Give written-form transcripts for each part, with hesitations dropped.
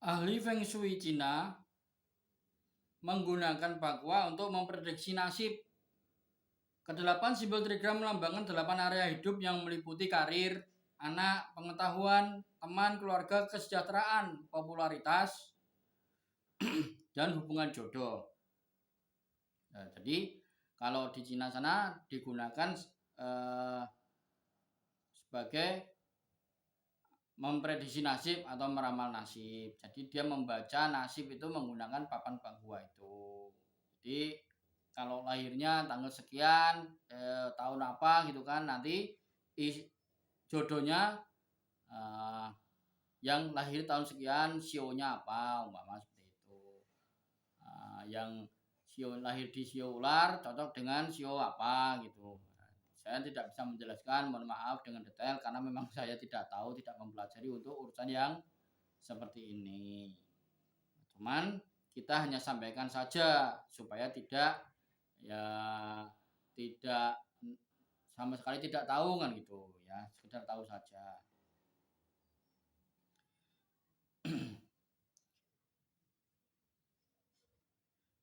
Ahli Feng Shui Cina menggunakan bakwa untuk memprediksi nasib. Kedelapan simbol trigram melambangkan 8 area hidup yang meliputi karir, anak, pengetahuan, teman, keluarga, kesejahteraan, popularitas, dan hubungan jodoh. Nah, jadi kalau di Cina sana digunakan sebagai memprediksi nasib atau meramal nasib. Jadi dia membaca nasib itu menggunakan papan bakwa itu. Jadi kalau lahirnya tanggal sekian, tahun apa gitu kan, nanti jodohnya yang lahir tahun sekian sionya apa, umpama seperti itu. Yang lahir di sio ular cocok dengan sio apa gitu. Saya tidak bisa menjelaskan, mohon maaf dengan detail karena memang saya tidak tahu, tidak mempelajari untuk urusan yang seperti ini. Cuman kita hanya sampaikan saja supaya tidak sama sekali tidak tahu kan gitu ya, sekedar tahu saja.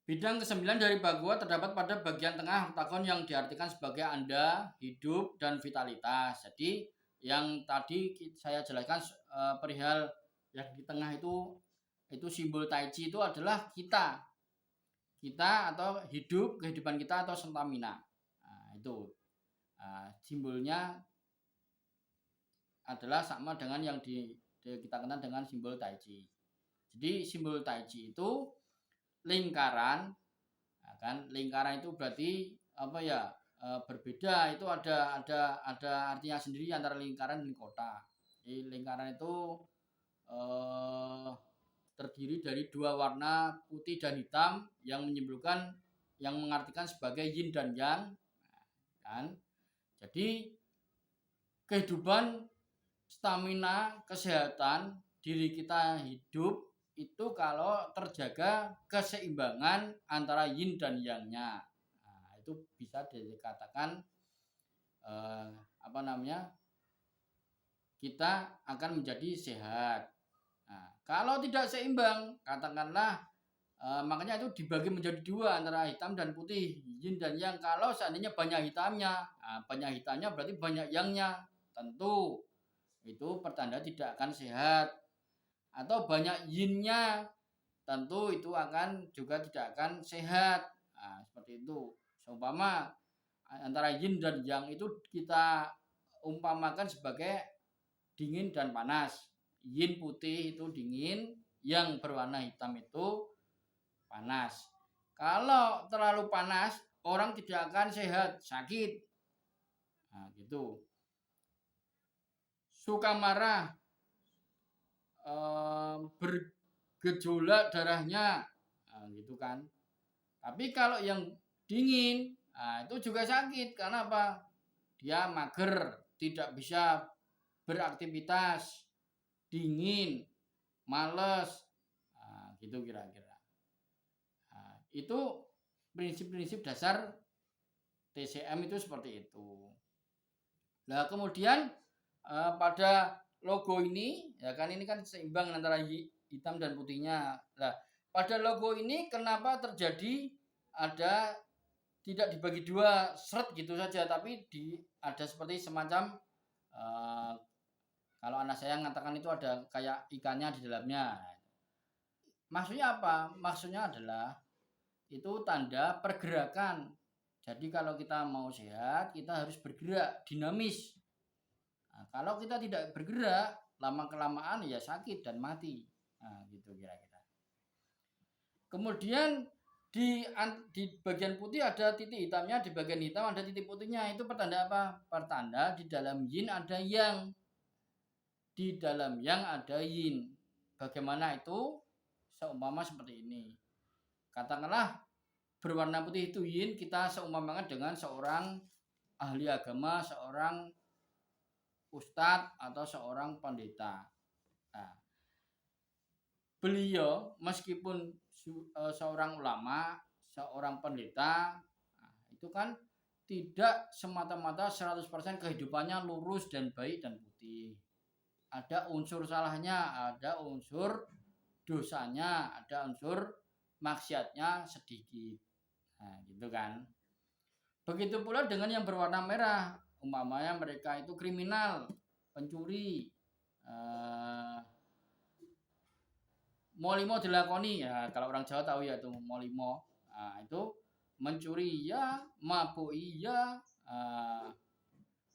Bidang ke-9 dari bakwa terdapat pada bagian tengah oktagon yang diartikan sebagai Anda, hidup, dan vitalitas. Jadi yang tadi saya jelaskan perihal yang di tengah itu simbol Tai Chi itu adalah kita atau hidup, kehidupan kita atau stamina. Nah, itu simbolnya adalah sama dengan yang kita kenal dengan simbol Tai Chi. Jadi simbol Tai Chi itu lingkaran, kan lingkaran itu berarti apa ya, berbeda, itu ada artinya sendiri antara lingkaran dan kota. Jadi lingkaran itu terdiri dari 2 warna putih dan hitam yang menyimpulkan, yang mengartikan sebagai yin dan yang, kan. Jadi kehidupan, stamina, kesehatan diri kita hidup itu kalau terjaga keseimbangan antara yin dan yang-nya. Nah, itu bisa dikatakan kita akan menjadi sehat. Nah, kalau tidak seimbang, katakanlah makanya itu dibagi menjadi 2 antara hitam dan putih, yin dan yang. Kalau seandainya banyak hitamnya, banyak hitamnya berarti banyak yang-nya, tentu itu pertanda tidak akan sehat. Atau banyak yin-nya, tentu itu akan juga tidak akan sehat. Nah, seperti itu. Seumpama antara yin dan yang itu kita umpamakan sebagai dingin dan panas. Yin putih itu dingin, yang berwarna hitam itu panas. Kalau terlalu panas, orang tidak akan sehat, sakit. Nah, gitu. Suka marah, bergejolak darahnya, gitu kan. Tapi kalau yang dingin, itu juga sakit. Karena apa? Dia mager, tidak bisa beraktivitas, dingin, males, gitu kira-kira. Itu prinsip-prinsip dasar TCM itu seperti itu. Nah, kemudian pada logo ini, ya kan, ini kan seimbang antara hitam dan putihnya. Nah, pada logo ini kenapa terjadi ada tidak dibagi 2 seret gitu saja, tapi ada seperti semacam kalau anak saya mengatakan itu ada kayak ikannya di dalamnya. Maksudnya apa? Maksudnya adalah itu tanda pergerakan. Jadi kalau kita mau sehat, kita harus bergerak, dinamis. Nah, kalau kita tidak bergerak, lama-kelamaan ya sakit dan mati. Nah, gitu kira-kira. Kemudian di bagian putih ada titik hitamnya, di bagian hitam ada titik putihnya. Itu pertanda apa? Pertanda di dalam yin ada yang. Di dalam yang ada yin. Bagaimana itu? Seumpama seperti ini. Katakanlah berwarna putih itu yin, kita seumpamakan dengan seorang ahli agama, seorang ustadz atau seorang pendeta. Nah, beliau meskipun seorang ulama, seorang pendeta, itu kan tidak semata-mata 100% kehidupannya lurus dan baik dan putih. Ada unsur salahnya, ada unsur dosanya, ada unsur maksiatnya sedikit. Nah, gitu kan. Begitu pula dengan yang berwarna merah, umpamanya mereka itu kriminal, pencuri, molimo dilakoni ya, kalau orang Jawa tahu ya itu molimo. Nah, itu mencuri ya, mabuk iya,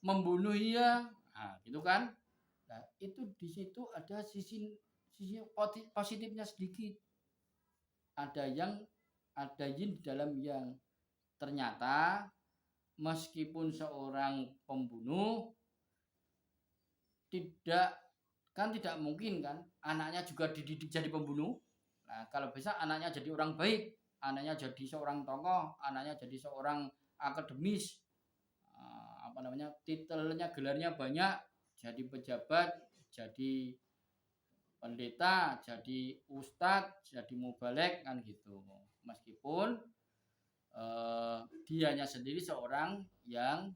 membunuh iya, nah, gitu kan. Nah, itu di situ ada sisi positifnya sedikit. Ada yin di dalam yang. Ternyata meskipun seorang pembunuh tidak mungkin kan anaknya juga dididik jadi pembunuh. Nah, kalau bisa anaknya jadi orang baik, anaknya jadi seorang tokoh, anaknya jadi seorang akademis, titelnya, gelarnya banyak, jadi pejabat, jadi pendeta, jadi ustadz, jadi mubalek kan gitu. Meskipun dianya sendiri seorang yang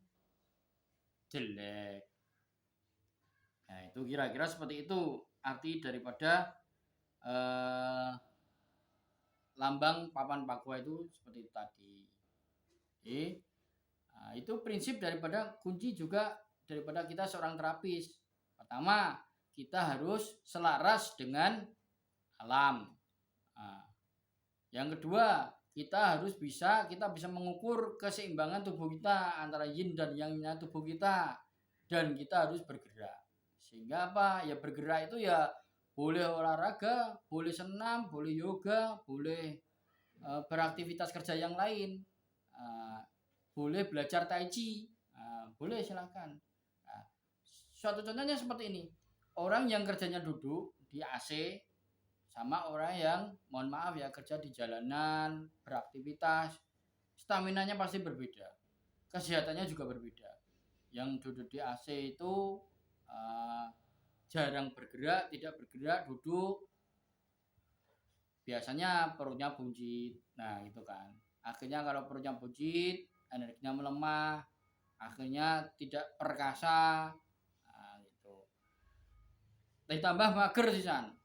jelek. Nah, itu kira-kira seperti itu arti daripada lambang papan Papua itu seperti itu tadi. Oke. Nah, itu prinsip daripada kunci juga daripada kita seorang terapis. Pertama, kita harus selaras dengan alam. Nah, yang kedua, kita bisa mengukur keseimbangan tubuh kita antara yin dan yangnya tubuh kita, dan kita harus bergerak. Sehingga apa? Ya bergerak itu ya boleh olahraga, boleh senam, boleh yoga, boleh beraktivitas kerja yang lain, boleh belajar tai chi, boleh silakan. Nah, suatu contohnya seperti ini, orang yang kerjanya duduk di AC sama orang yang mohon maaf ya kerja di jalanan, beraktivitas, staminanya pasti berbeda, kesehatannya juga berbeda. Yang duduk di AC itu jarang bergerak, tidak bergerak, duduk, biasanya perutnya buncit. Nah itu kan, akhirnya kalau perutnya buncit, energinya melemah, akhirnya tidak perkasa. Nah, gitu. Ditambah mager sih San.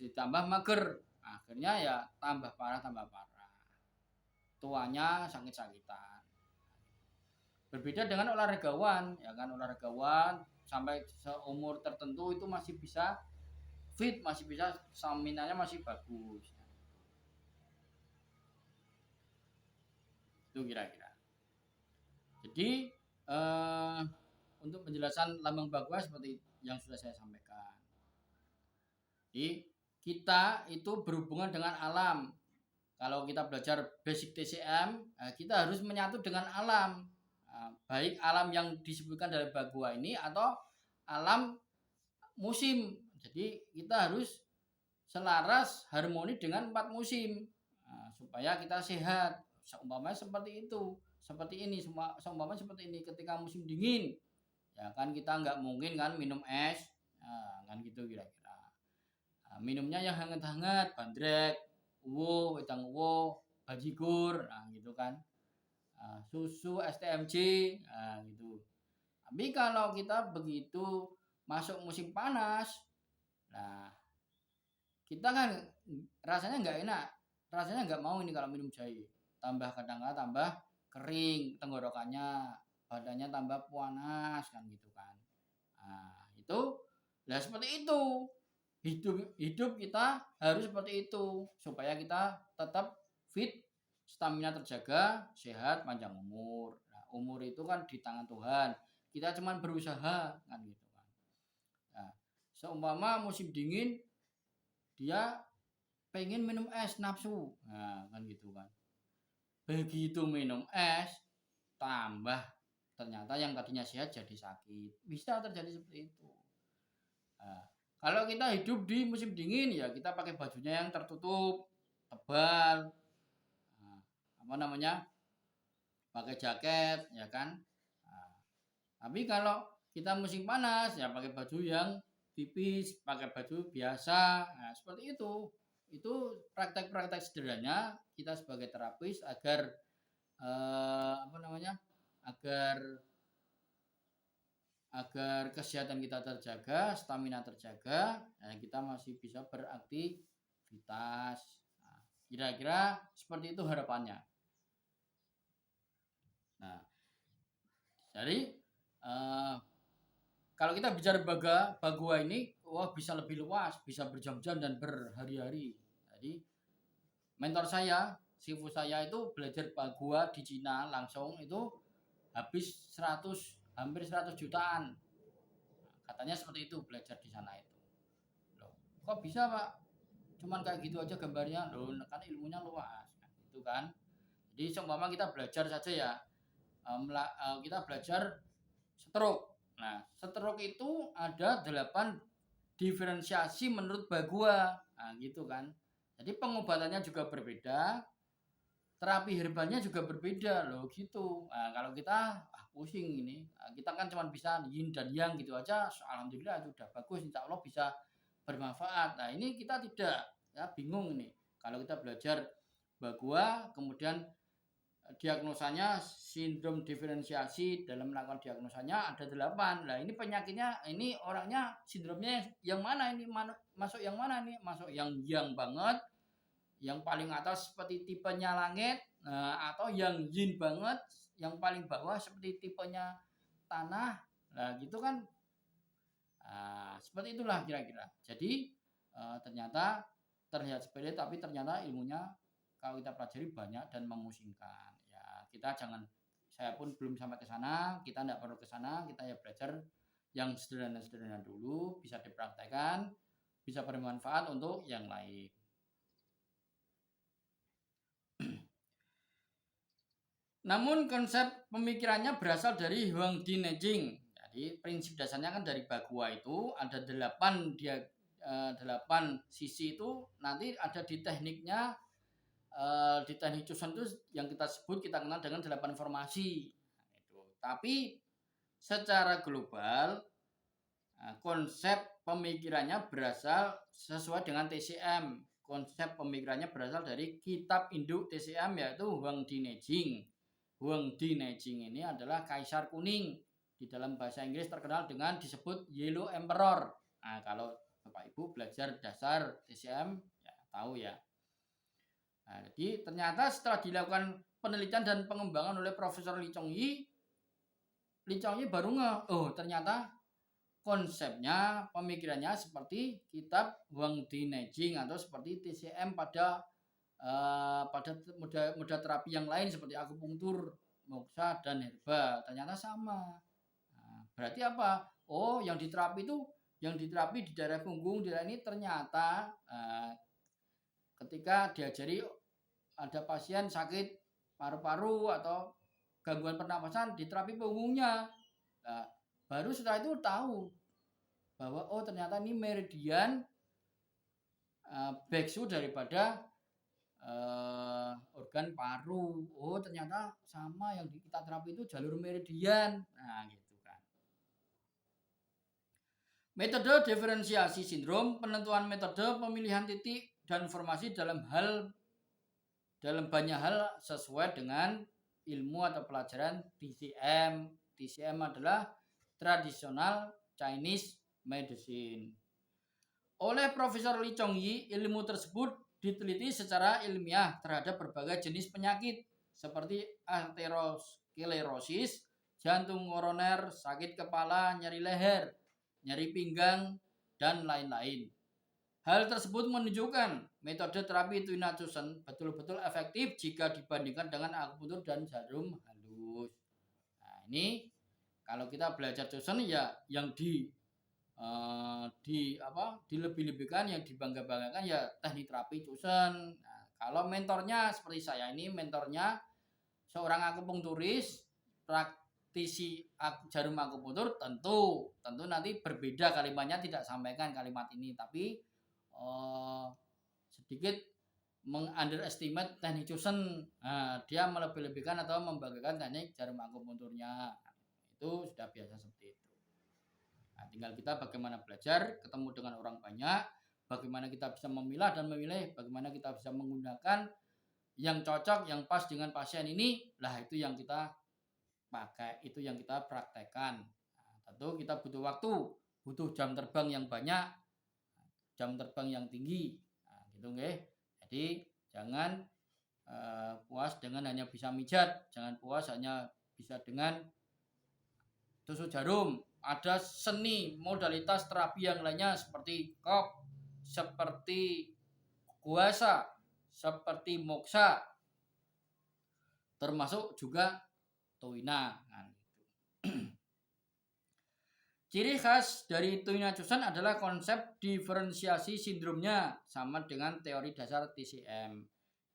Ditambah mager, akhirnya ya tambah parah. Tuanya sakit-sakitan. Berbeda dengan olahragawan, ya kan, olahragawan sampai seumur tertentu itu masih bisa fit, masih bisa staminanya masih bagus. Itu kira-kira. Jadi untuk penjelasan lambang Bagua seperti yang sudah saya sampaikan. Jadi kita itu berhubungan dengan alam. Kalau kita belajar basic TCM, kita harus menyatu dengan alam. Baik alam yang disebutkan dari Bagua ini atau alam musim. Jadi kita harus selaras harmoni dengan 4 musim supaya kita sehat. Seumpamanya seperti itu, seperti ini, seumpamanya seperti ini ketika musim dingin, ya kan kita nggak mungkin kan minum es, kan gitu kira-kira. Minumnya yang hangat-hangat, bandrek, uwo, wedang uwo, bajigur, gitu kan. Susu, STMJ, gitu. Tapi kalau kita begitu masuk musim panas, nah kita kan rasanya nggak enak, rasanya nggak mau ini kalau minum jahe, tambah kadang-kadang tambah kering tenggorokannya, badannya tambah panas kan gitu kan. Nah itu, nah seperti itu hidup kita harus seperti itu supaya kita tetap fit, stamina terjaga, sehat, panjang umur. Nah, umur itu kan di tangan Tuhan, kita cuman berusaha kan gitu kan. Nah, seumpama musim dingin dia pengen minum es, nafsu, nah kan gitu kan. Begitu minum es tambah, ternyata yang tadinya sehat jadi sakit, bisa terjadi seperti itu. Nah, kalau kita hidup di musim dingin ya kita pakai bajunya yang tertutup, tebal, pakai jaket ya kan. Tapi kalau kita musim panas ya pakai baju yang tipis, pakai baju biasa, seperti itu. Itu praktek-praktek sederhana kita sebagai terapis agar agar agar kesehatan kita terjaga, stamina terjaga, nah kita masih bisa beraktivitas. Nah, kira-kira seperti itu harapannya. Nah, jadi kalau kita bicara bagua ini, wah bisa lebih luas, bisa berjam-jam dan berhari-hari. Jadi mentor saya, sifu saya itu belajar bagua di Cina langsung itu habis hampir 100 jutaan. Katanya seperti itu belajar di sana itu. Loh, kok bisa Pak? Cuman kayak gitu aja gambarnya. Loh, kan ilmunya luas. Kan, gitu kan. Jadi seumpama kita belajar saja ya, kita belajar stroke. Nah, stroke itu ada 8 diferensiasi menurut Bagua. Nah, gitu kan. Jadi pengobatannya juga berbeda, terapi herbalnya juga berbeda loh gitu. Nah, kalau kita pusing ini, kita kan cuma bisa yin dan yang gitu aja. Alhamdulillah itu udah bagus, insya Allah bisa bermanfaat. Nah ini kita tidak, ya bingung nih. Kalau kita belajar Bagua, kemudian diagnosanya sindrom diferensiasi, dalam melakukan diagnosanya ada 8. Nah ini penyakitnya, ini orangnya sindromnya yang mana ini, masuk yang mana nih, masuk yang banget, yang paling atas seperti tipenya langit, atau yang yin banget, yang paling bawah seperti tipenya tanah. Nah gitu kan, seperti itulah kira-kira. Jadi ternyata terlihat sepele, tapi ternyata ilmunya kalau kita pelajari banyak dan memusingkan. Ya kita jangan, saya pun belum sampai ke sana, kita tidak perlu ke sana, kita ya belajar yang sederhana-sederhana dulu, bisa dipraktekkan, bisa bermanfaat untuk yang lain. Namun konsep pemikirannya berasal dari Huang Di Neijing. Jadi prinsip dasarnya kan dari Bagua itu ada 8 sisi itu, nanti ada di tekniknya, di teknik Cuson itu yang kita sebut, kita kenal dengan 8 formasi. Tapi secara global konsep pemikirannya berasal sesuai dengan TCM. Konsep pemikirannya berasal dari kitab induk TCM yaitu Huang Di Neijing. Huang Di Neijing ini adalah kaisar kuning. Di dalam bahasa Inggris terkenal dengan disebut Yellow Emperor. Nah, kalau Bapak Ibu belajar dasar TCM ya tahu ya. Nah, jadi ternyata setelah dilakukan penelitian dan pengembangan oleh Profesor Li Chongyi baru ternyata konsepnya, pemikirannya seperti kitab Huang Di Neijing atau seperti TCM pada moda terapi yang lain seperti akupunktur, moksa dan herba. Ternyata sama. Nah, berarti apa? Oh, yang diterapi di daerah punggung, daerah ini ternyata ketika diajari ada pasien sakit paru-paru atau gangguan pernapasan, diterapi punggungnya. Nah, baru setelah itu tahu bahwa oh ternyata ini meridian backsu daripada organ paru. Oh ternyata sama, yang kita terapi itu jalur meridian. Nah gitu kan. Metode diferensiasi sindrom, penentuan metode, pemilihan titik dan formasi dalam banyak hal sesuai dengan ilmu atau pelajaran TCM. TCM adalah Traditional Chinese Medicine. Oleh Profesor Li Chongyi, ilmu tersebut diteliti secara ilmiah terhadap berbagai jenis penyakit seperti aterosklerosis, jantung koroner, sakit kepala, nyeri leher, nyeri pinggang, dan lain-lain. Hal tersebut menunjukkan metode terapi Tuina Cuson betul-betul efektif jika dibandingkan dengan akupuntur dan jarum halus. Nah, ini kalau kita belajar Cuson ya yang dilebih-lebihkan, yang dibangga-banggakan ya teknik terapi Cuson. Nah, kalau mentornya seperti saya ini, mentornya seorang akupunkturis, praktisi jarum akupunktur, tentu nanti berbeda kalimatnya, tidak sampaikan kalimat ini, tapi sedikit underestimate teknik Cuson. Nah, dia melebih-lebihkan atau membanggakan teknik jarum akupunkturnya. Itu sudah biasa seperti itu. Nah, tinggal kita bagaimana belajar, ketemu dengan orang banyak, bagaimana kita bisa memilah dan memilih, bagaimana kita bisa menggunakan yang cocok, yang pas dengan pasien ini, lah itu yang kita pakai, itu yang kita praktekkan. Nah, Satu, kita butuh waktu, butuh jam terbang yang banyak, jam terbang yang tinggi. Nah, gitu nggih. Jadi jangan puas dengan hanya bisa mijat, jangan puas hanya bisa dengan tusuk jarum. Ada seni modalitas terapi yang lainnya seperti kop, seperti kuasa, seperti moksa, termasuk juga tuina. Nah, ciri khas dari Tuina Chusan adalah konsep diferensiasi sindromnya sama dengan teori dasar TCM.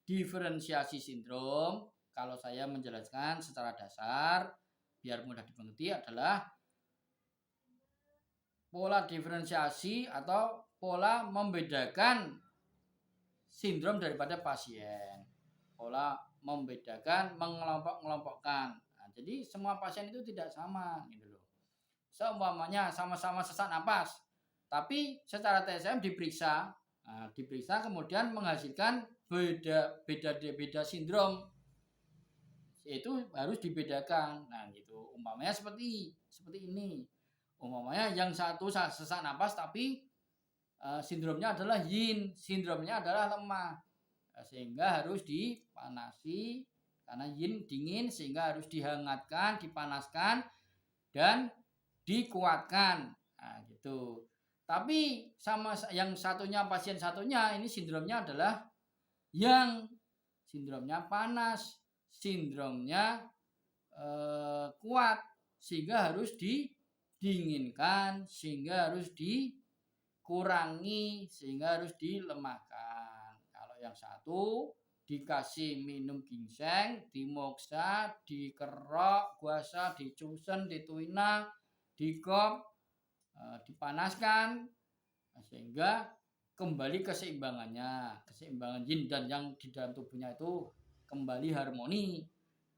Diferensiasi sindrom, kalau saya menjelaskan secara dasar biar mudah dimengerti, adalah pola diferensiasi atau pola membedakan sindrom daripada pasien. Pola membedakan, mengelompok-kelompokkan. Nah, jadi semua pasien itu tidak sama gitu loh. Seumpamanya sama-sama sesak napas, tapi secara TSM diperiksa, diperiksa kemudian menghasilkan beda sindrom, itu harus dibedakan. Nah, gitu. Umpamanya seperti ini. Umpamanya yang satu sesak napas tapi sindromnya adalah yin, sindromnya adalah lemah. Sehingga harus dipanasi karena yin dingin, sehingga harus dihangatkan, dipanaskan dan dikuatkan. Nah, gitu. Tapi sama yang satunya, pasien satunya ini sindromnya adalah yang sindromnya panas, sindromnya kuat, sehingga harus didinginkan, sehingga harus dikurangi, sehingga harus dilemahkan. Kalau yang satu dikasih minum ginseng, dimoksa, dikerok, guasa, dicusen, dituina, dikop, dipanaskan, sehingga kembali keseimbangannya, keseimbangan yin dan yang di dalam tubuhnya itu kembali harmoni.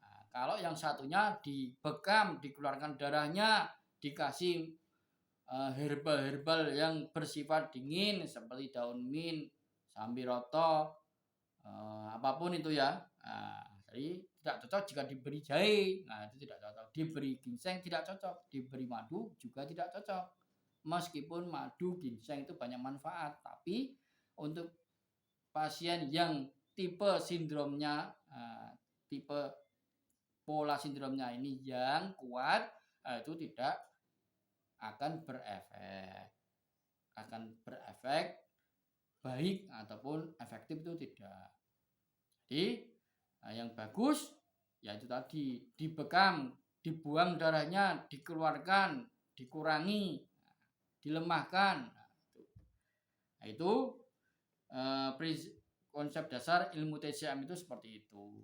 Nah, kalau yang satunya dibekam, dikeluarkan darahnya, dikasih herbal-herbal yang bersifat dingin seperti daun mint, sambiroto, apapun itu ya. Nah, jadi tidak cocok jika diberi jahe. Nah, itu tidak cocok. Diberi ginseng tidak cocok. Diberi madu juga tidak cocok. Meskipun madu, ginseng itu banyak manfaat, tapi untuk pasien yang tipe sindromnya, tipe pola sindromnya ini yang kuat, itu tidak akan berefek baik ataupun efektif, itu tidak. Jadi yang bagus ya itu tadi, dibekam, dibuang darahnya, dikeluarkan, dikurangi, dilemahkan. Nah, itu konsep dasar ilmu TCM itu seperti itu.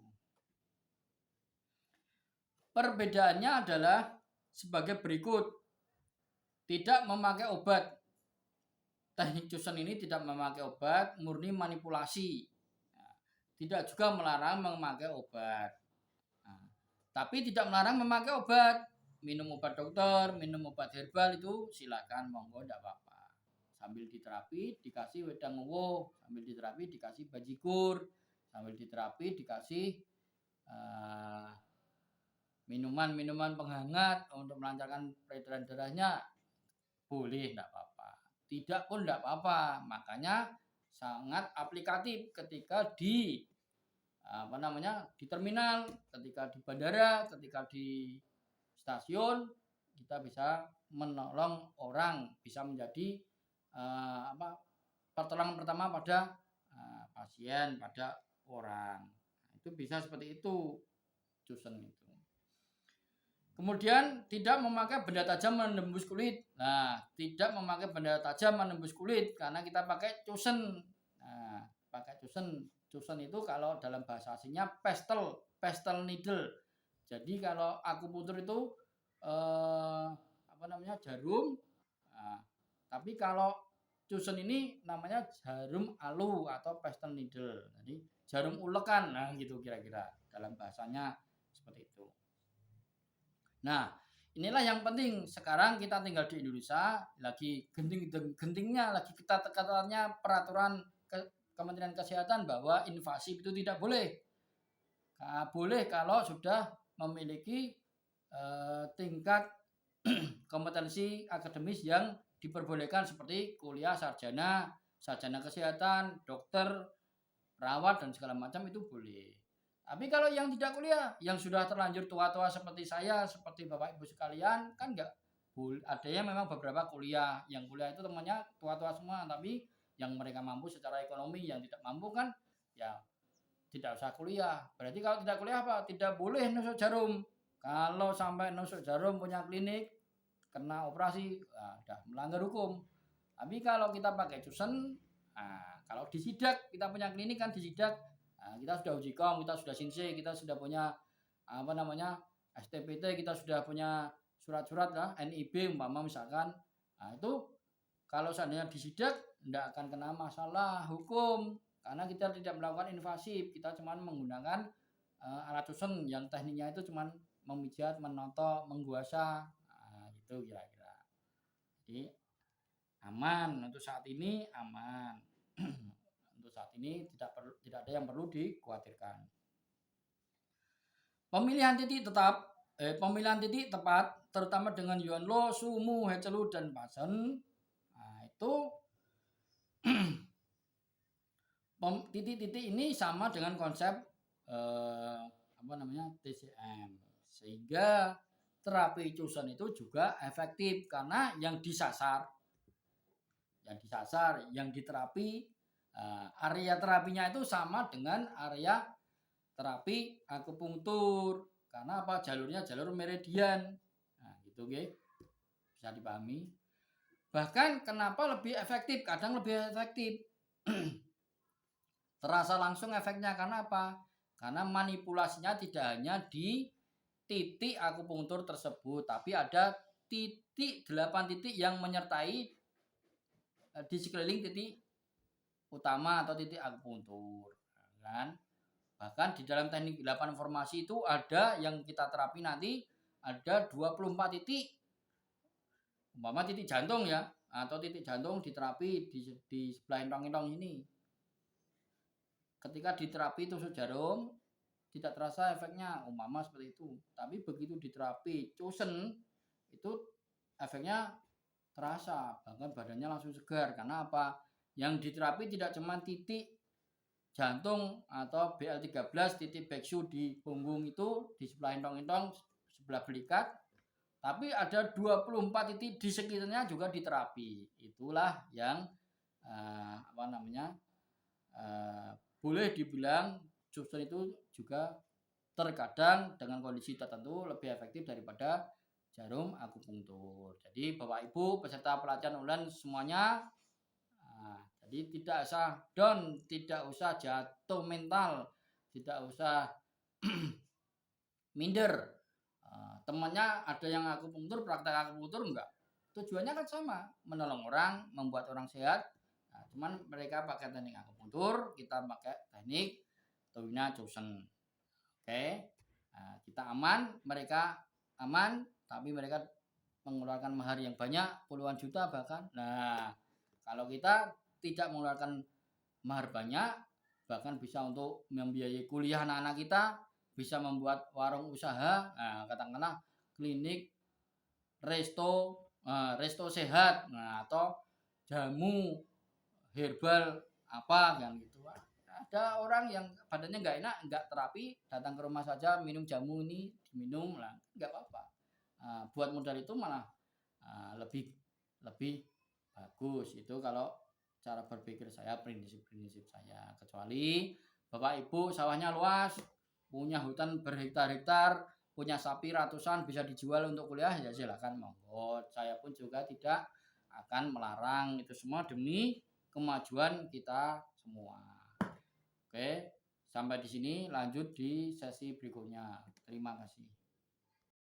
Perbedaannya adalah sebagai berikut. Tidak memakai obat. Teknik Chusan ini tidak memakai obat, murni manipulasi. Tidak juga melarang memakai obat. Tapi tidak melarang memakai obat. Minum obat dokter, minum obat herbal itu silakan, monggo, tidak apa-apa. Sambil diterapi dikasih wedang uwo, sambil diterapi dikasih bajigur, sambil diterapi dikasih minuman penghangat untuk melancarkan peredaran darahnya, boleh, tidak apa-apa. Tidak pun tidak apa-apa. Makanya sangat aplikatif ketika di terminal, ketika di bandara, ketika di stasiun, kita bisa menolong orang, bisa menjadi pertolongan pertama pada pasien, pada orang. Itu bisa seperti itu Chusan itu. Kemudian tidak memakai benda tajam menembus kulit. Nah, tidak memakai benda tajam menembus kulit karena kita pakai Chusan. Nah, pakai Chusan. Chusan itu kalau dalam bahasa aslinya pestle needle. Jadi kalau akupunktur itu jarum. Nah, tapi kalau Chusan ini namanya jarum alu atau pestle needle. Jadi jarum ulekan. Nah, gitu kira-kira dalam bahasanya seperti itu. Nah, inilah yang penting. Sekarang kita tinggal di Indonesia, lagi gentingnya, lagi ketat-ketatnya peraturan Kementerian Kesehatan bahwa invasif itu tidak boleh. Boleh kalau sudah memiliki tingkat kompetensi akademis yang diperbolehkan seperti kuliah sarjana, sarjana kesehatan, dokter, perawat dan segala macam itu boleh. Tapi kalau yang tidak kuliah, yang sudah terlanjur tua-tua seperti saya, seperti Bapak Ibu sekalian, kan enggak boleh. Adanya memang beberapa kuliah, yang kuliah itu temannya tua-tua semua, tapi yang mereka mampu secara ekonomi, yang tidak mampu kan ya tidak usah kuliah. Berarti kalau tidak kuliah apa? Tidak boleh nusuk jarum. Kalau sampai nusuk jarum punya klinik, kena operasi, udah melanggar hukum. Tapi kalau kita pakai cusen, kalau disidak, kita punya klinik kan disidak, kita sudah uji kom, kita sudah sinse, kita sudah punya STPT, kita sudah punya surat-surat lah, NIB umpama misalkan. Itu kalau seandainya disidak, tidak akan kena masalah hukum karena kita tidak melakukan invasif, kita cuma menggunakan alat cusen yang tekniknya itu cuma memijat, menotok, mengguasa, gitu kira-kira. Jadi aman untuk saat ini, aman. Untuk saat ini tidak ada yang perlu dikhawatirkan. Pemilihan titik tepat terutama dengan Yonlo, Sumu, Hecelu dan Pasen. Itu titik-titik ini sama dengan konsep TCM, sehingga terapi cusen itu juga efektif karena yang disasar, yang diterapi, area terapinya itu sama dengan area terapi akupunktur. Karena apa? Jalurnya jalur meridian. Gitu bisa dipahami. Bahkan kenapa lebih efektif? Kadang lebih efektif. Terasa langsung efeknya karena apa? Karena manipulasinya tidak hanya di titik akupunktur tersebut, tapi ada 8 titik yang menyertai di sekeliling titik utama atau titik akupunktur, kan? Bahkan di dalam teknik 8 formasi itu ada yang kita terapi nanti ada 24 titik. Umpama titik jantung ya, atau titik jantung diterapi di sebelah intong-intong ini. Ketika diterapi tusuk jarum tidak terasa efeknya, umpama seperti itu. Tapi begitu diterapi cusen itu efeknya terasa, bahkan badannya langsung segar. Karena apa? Yang diterapi tidak cuma titik jantung atau BL13 titik backsu di punggung itu di sebelah intong-intong, sebelah belikat, tapi ada 24 titik di sekitarnya juga diterapi. Itulah yang boleh dibilang cusen itu juga terkadang dengan kondisi tertentu lebih efektif daripada jarum akupunktur. Jadi Bapak Ibu peserta pelatihan online semuanya, jadi tidak usah down, tidak usah jatuh mental, tidak usah minder. Temannya ada yang akupunktur, praktek akupunktur enggak. Tujuannya kan sama, menolong orang, membuat orang sehat. Cuman mereka pakai teknik akupunktur, kita pakai teknik Tawina Cusen. Oke. Kita aman, mereka aman, tapi mereka mengeluarkan mahar yang banyak, puluhan juta bahkan. Nah, kalau kita tidak mengeluarkan mahar banyak, bahkan bisa untuk membiayai kuliah anak-anak kita, bisa membuat warung usaha, katakanlah klinik resto sehat, atau jamu herbal apa kan gitu. Ada orang yang badannya nggak enak, nggak terapi, datang ke rumah saja minum jamu ini, diminum lah, nggak apa-apa. Buat modal itu malah lebih bagus. Itu kalau cara berpikir saya, prinsip saya. Kecuali Bapak Ibu sawahnya luas, punya hutan berhektar-hektar, punya sapi ratusan, bisa dijual untuk kuliah, ya silakan monggo. Saya pun juga tidak akan melarang, itu semua demi kemajuan kita semua. Oke, sampai di sini, lanjut di sesi berikutnya. Terima kasih.